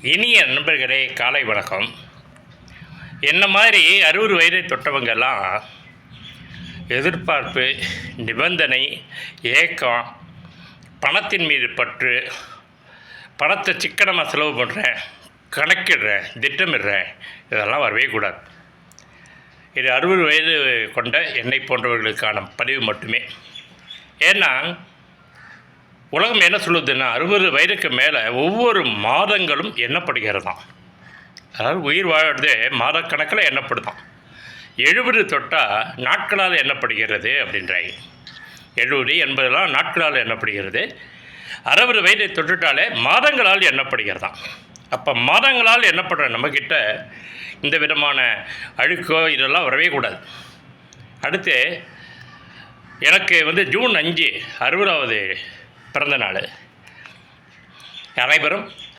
இனிய நண்பர்களே, காலை வணக்கம். என்ன மாதிரி 60 வயதை தொட்டவங்கெல்லாம் எதிர்பார்ப்பு, நிபந்தனை, ஏக்கம், பணத்தின் மீது பற்று, பணத்தை சிக்கனமாக செலவு பண்ணுறேன், கணக்கிடுறேன், திட்டமிடுறேன், இதெல்லாம் வரவே கூடாது. இது 60 வயது கொண்ட என்னை போன்றவர்களுக்கான பதிவு மட்டுமே. ஏன்னா உலகம் என்ன சொல்லுதுன்னா 60 வயதுக்கு மேலே ஒவ்வொரு மாதங்களும் எண்ணப்படுகிறதாம். அதாவது உயிர் வாழ்றதே மாதக்கணக்கில் எண்ணப்படுதான். 70 தொட்டால் நாட்களால் எண்ணப்படுகிறது அப்படின்றாங்க. 70 80 நாட்களால் எண்ணப்படுகிறது. 60 வயதை தொட்டுட்டாலே மாதங்களால் எண்ணப்படுகிறதாம். அப்போ மாதங்களால் எண்ணப்படுற நம்மக்கிட்ட இந்த விதமான அழுக்கோ இதெல்லாம் வரவே கூடாது. அடுத்து எனக்கு ஜூன் 5 60வது பிறந்த நாள். அனைவரும்